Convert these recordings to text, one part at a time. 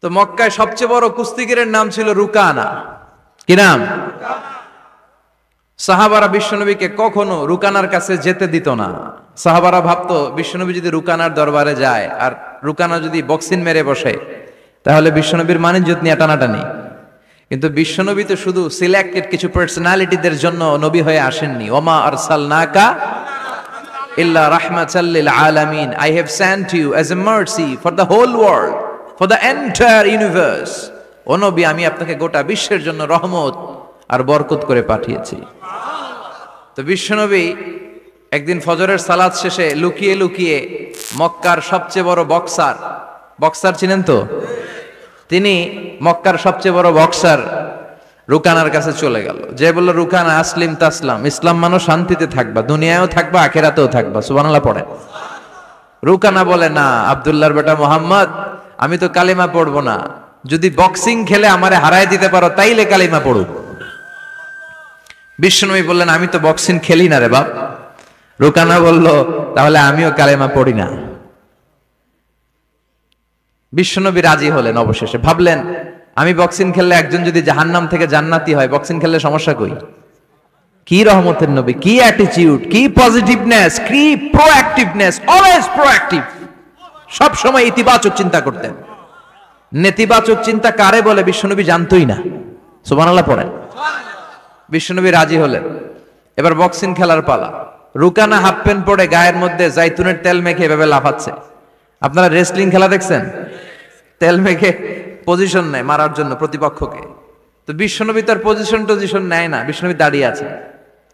তো মক্কায় সবচেয়ে বড় কুস্তিগিরের নাম ছিল রুকানা। কি নাম? সাহাবারা বিশ্বনবীকে কখনো রুকানার কাছে যেতে দিত না। সাহাবারা ভাবতো বিশ্বনবী যদি রুকানার দরবারে যায় আর রুকানা যদি বক্সিন মেরে বসে তাহলে বিশ্বনবীর মানিজ্যত নিয়ে টানাটানি। কিন্তু বিশ্বনবী তো শুধু সিলেক্টেড কিছু পার্সোনালিটিদের জন্য নবী হয়ে আসেননি। ওমা আরসালনাকা ইল্লা রাহমাতাল লিল আলামিন, I have sent you as a mercy for the whole world, for the entire universe. ও নবী, আমি আপনাকে গোটা বিশ্বের জন্য রহমত আর বরকত করে পাঠিয়েছি। তো বিশ্বনবী একদিন ফজরের সালাত শেষে লুকিয়ে লুকিয়ে মক্কার সবচেয়ে বড় বক্সার চিনেন তো, তিনি মক্কার সবচেয়ে বড় বক্সার রুকানার কাছে চলে গেল। যে বলল, রুকানা আসলিম তাসলাম, ইসলাম মানো শান্তিতে থাকবা, দুনিয়ায়ও থাকবা আখেরাতেও থাকবা। সুবহানাল্লাহ পড়েন। রুকানা বলে, না আব্দুল্লাহর বেটা মোহাম্মদ, আমি তো কালিমা পড়বো না, যদি বক্সিং খেলে আমারে হারায় দিতে পারো তাইলে কালিমা পড়ুক। বিশ্বনবী বললেন, আমি তো বক্সিং খেলি না রে বাপ। রুকানা বলল, তাহলে আমিও কালেমা পড়ি না। বিশ্বনবী রাজি হলেন অবশেষে। ভাবলেন, আমি বক্সিং খেললে একজন যদি জাহান্নাম থেকে জান্নাতি হয়, বক্সিং খেললে সমস্যা কই? কি রহমতের নবী, কি অ্যাটিটিউড, কি পজিটিভনেস, কি প্রোঅ্যাক্টিভনেস, অলওয়েজ প্রোঅ্যাক্টিভ। সব সময় ইতিবাচক চিন্তা করতেন। নেতিবাচক চিন্তা কারে বলে বিশ্বনবী জানতই না। সুবহানাল্লাহ পড়েন। বিশ্বনবী রাজি হলেন। এবার বক্সিং খেলার পালা। রুকানা হাফ প্যান্ট পরে গায়ের মধ্যে জাইতুনের তেল মেখে এভাবে লাফাচ্ছে। আপনারা রেসলিং খেলা দেখছেন? তেল মেখে পজিশন নেয় মারার জন্য প্রতিপক্ষকে। তো বিশ্বনবী তার পজিশন নেয় না, বিশ্বনবী দাঁড়িয়ে আছে।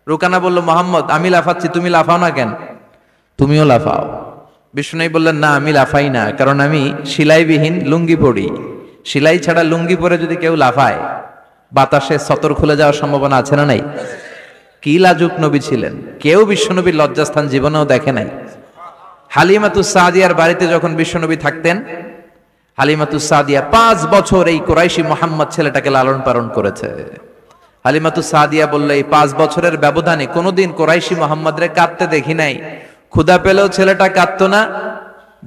রুকানা বলল, মোহাম্মদ, আমি লাফাচ্ছি, তুমি লাফাও না কেন? তুমিও লাফাও। বিশ্বনবী বললেন, না আমি লাফাই না, কারণ আমি সেলাইবিহীন লুঙ্গি পরি। সেলাই ছাড়া লুঙ্গি পরে যদি কেউ লাফায় বাতাসে সতর খুলে যাওয়ার সম্ভাবনা আছে না নাই? কি লাজুক নবী ছিলেন, কেউ বিশ্বনবীর লজ্জাস্থান জীবনেও দেখে নাই। হালিমাতুস সাদিয়ার বাড়িতে যখন বিশ্বনবী থাকতেন, হালিমাতুস সাদিয়া 5 বছর এই কুরাইশি মোহাম্মদ ছেলেটাকে লালন পালন করেছে। হালিমাতুস সাদিয়া বলল, এই 5 বছরের ব্যবধানে কোনোদিন কুরাইশি মোহাম্মদরে কাঁদতে দেখি নাই। ক্ষুধা পেলেও ছেলেটা কাঁদতো না,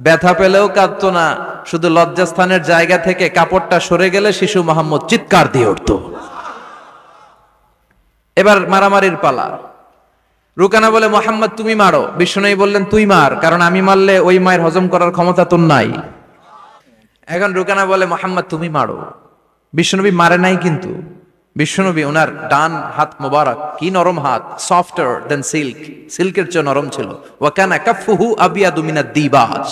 ব্যথা পেলেও কাঁদতো না, শুধু লজ্জাস্থানের জায়গা থেকে কাপড়টা সরে গেলে শিশু মোহাম্মদ চিৎকার দিয়ে উঠত। এবার মারামারির পালা। রুকানা বলে, মোহাম্মদ তুমি মারো। বিশ্বনবী বললেন, তুই মার, কারণ আমি মারলে ওই মায়ের হজম করার ক্ষমতা তোর নাই। এখন রুকানা বলে, মোহাম্মদ তুমি মারো। বিশ্বনবী মারে নাই, কিন্তু বিশ্বনবী ওনার ডান হাত মোবারক, কি নরম হাত, সফটার দেন সিল্ক, সিল্কের চেয়ে নরম ছিল। ওয়াকানা কাফুহু আবিয়াদু মিনাদ দিবাজ,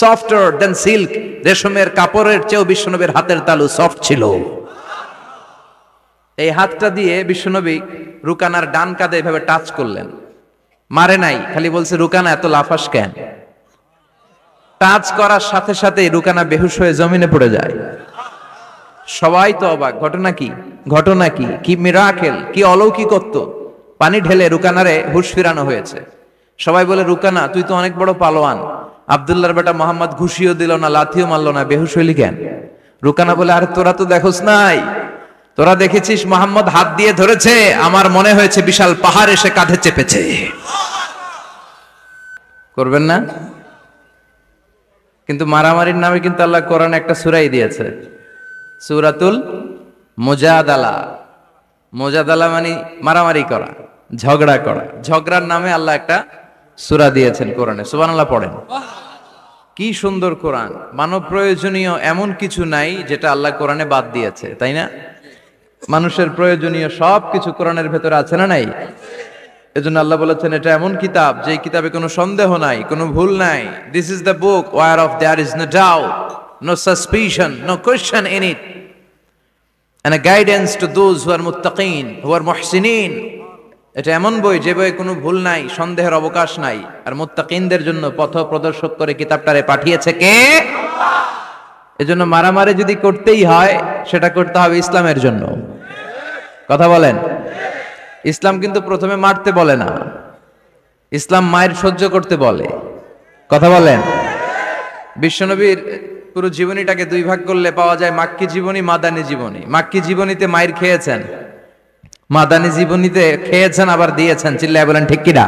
সফটার দেন সিল্ক, রেশমের কাপড়ের চেয়েও বিশ্বনবীর হাতের তালু সফট ছিল। এই হাতটা দিয়ে বিশ্বনবী রুকানার ডান কাঁধে এভাবে টাচ করলেন। মারে নাই, খালি বলছে, রুকানা এত লাফাস কেন? টাচ করার সাথে সাথে রুকানা বেহুশ হয়ে জমিনে পড়ে যায়। সবাই তো অবাক, ঘটনা কি, কি মিরাকেল, কি অলৌকিকত্ব। পানি ঢেলে রুকানারে হুঁশ ফিরানো হয়েছে। সবাই বলে, রুকানা তুই তো অনেক বড় পালোয়ান, আব্দুল্লাহর বেটা মোহাম্মদ ঘুষিও দিল না, লাথিও মারলো না, বেহুশ হইলি কেন? রুকানা বলে, আরে তোরা তো দেখোস নাই, তোরা দেখেছিস মোহাম্মদ হাত দিয়ে ধরেছে, আমার মনে হয়েছে বিশাল পাহাড় এসে কাঁধে চেপেছে। করবেন না? কিন্তু মারামারির নামে কিন্তু আল্লাহ কোরআনে একটা সূরাই দিয়েছে, সূরাতুল মুজাদালা। মুজাদালা মানে মারামারি করা, ঝগড়া করা। ঝগড়ার নামে আল্লাহ একটা সূরা দিয়েছেন কোরআনে। সুবহানাল্লাহ পড়েন। কি সুন্দর কোরআন। মানব প্রয়োজনীয় এমন কিছু নাই যেটা আল্লাহ কোরআনে বাদ দিয়েছে, তাই না? মানুষের প্রয়োজনীয় সব কিছু কোরআনের ভেতরে আছে না নাই? এজন্য আল্লাহ বলেছেন, এটা এমন কিতাব যে কিতাবে কোনো সন্দেহ নাই, কোনো ভুল নাই। This is the book whereof there is no doubt, no suspicion, no question in it, and a guidance to those who are muttaqin, who are muhsinin. এটা এমন বই যে বইয়ে কোনো ভুল নাই, সন্দেহের অবকাশ নাই, আর মুত্তাকিনদের জন্য পথ প্রদর্শক করে কিতাবটারে পাঠিয়েছে কে? এজন্য মারামারি যদি করতেই হয় সেটা করতে হবে ইসলামের জন্য। কথা বলেন। ইসলাম কিন্তু প্রথমে মারতে বলে না, ইসলাম মায়ের সহ্য করতে বলে। কথা বলেন। বিশ্বনবীর পুরো জীবনীটাকে 2 ভাগ করলে পাওয়া যায় মাক্কি জীবনী, মাদানী জীবনী। মাক্কি জীবনীতে মায়ের খেয়েছেন, মাদানী জীবনীতে খেয়েছেন আবার দিয়েছেন। চিল্লায় বলেন ঠিক কিনা?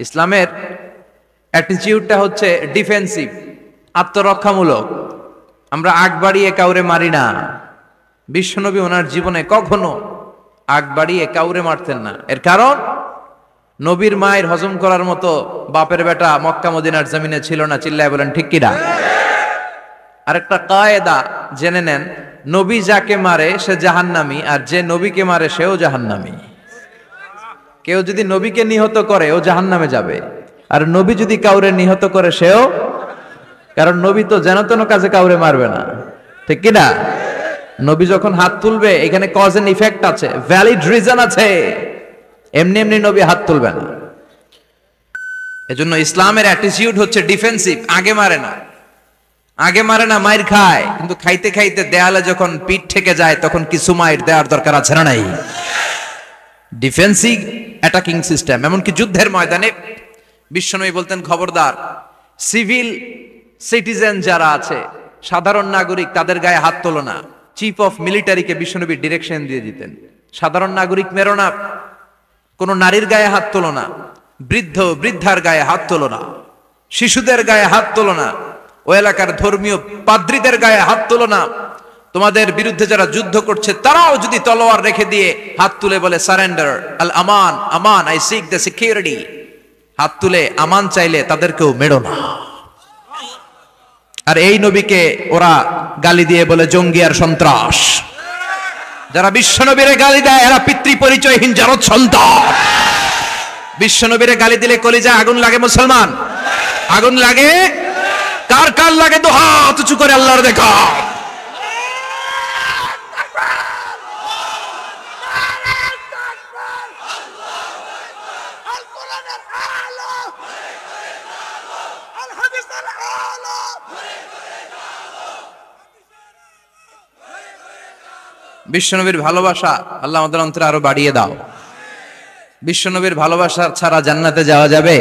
ইসলামের অ্যাটিটিউডটা হচ্ছে ডিফেন্সিভ, আত্মরক্ষামূলক। আমরা আগ বাড়িয়ে কাউরে মারি না। বিশ্বনবী ওনার জীবনে কখনো আগ বাড়িয়ে কাউরে মারতেন না। এর কারণ নবীর মায়ের হজম করার মতো বাপের বেটা মক্কা মদিনার জমিনে ছিল না। চিল্লায় বলেন ঠিক কিনা? আরেকটা কায়দা জেনে নেন, নবী যাকে মারে সে জাহান্নামী, আর যে নবীকে মারে সেও জাহান্নামী। কেউ যদি নবীকে নিহত করে ও জাহান্নামে যাবে, আর নবী যদি কাউরে নিহত করে সেও, কারণ নবী তো যেন তেন কাজে কাউরে মারবে না, ঠিক কিনা? নবী যখন হাত তুলবে এখানে কজ এন্ড ইফেক্ট আছে, ভ্যালিড রিজন আছে, এমনি এমনি নবী হাত তুলবে না। এজন্য ইসলামের অ্যাটিটিউড হচ্ছে ডিফেন্সিভ, আগে মারে না, আগে মারে না, মাইর খায়, কিন্তু খাইতে খাইতে দেয়ালে যখন পিঠ ঠেকে যায় তখন কিছু মাইর দেওয়ার দরকার আছে না নাই? Defensive attacking system. এমনকি যুদ্ধের ময়দানে বিশ্বনবী বলতেন, খবরদার সিভিল সিটিজেন যারা আছে, সাধারণ নাগরিক, তাদের গায়ে হাত তোলো না। চিফ অফ মিলিটারিকে বিশ্বনবী ডিরেকশন দিয়ে দিতেন, সাধারণ নাগরিক মেরো না, কোন নারীর গায়ে হাত তোলো না, বৃদ্ধ বৃদ্ধার গায়ে হাত তোলো না, শিশুদের গায়ে হাত তোলো না, ও এলাকার ধর্মীয় পাদ্রীদের গায়ে হাত তোলো না। তোমাদের বিরুদ্ধে যারা যুদ্ধ করছে তারাও যদি তলোয়ার রেখে দিয়ে হাত তুলে বলে surrender, Al Aman, Aman, I sick the security, হাত তুলে আমান চাইলে তাদেরকেও মেরো না। আর এই নবীকে ওরা গালি দিয়ে বলে জঙ্গি আর সন্ত্রাস। যারা বিশ্বনবীরে গালি দেয় এরা পিতৃ পরিচয়হীন জারদ সন্তান। বিশ্বনবীরে গালি দিলে কলিজায় আগুন লাগে মুসলমান, আগুন লাগে। কার কার লাগে তো হাত উঁচু করে আল্লাহর দেখা। বিশ্বনবীর ভালোবাসা আল্লাহ আমাদের অন্তরে আরো বাড়িয়ে দাও। বিশ্বনবীর ভালোবাসা ছাড়া জান্নাতে যাওয়া যাবে?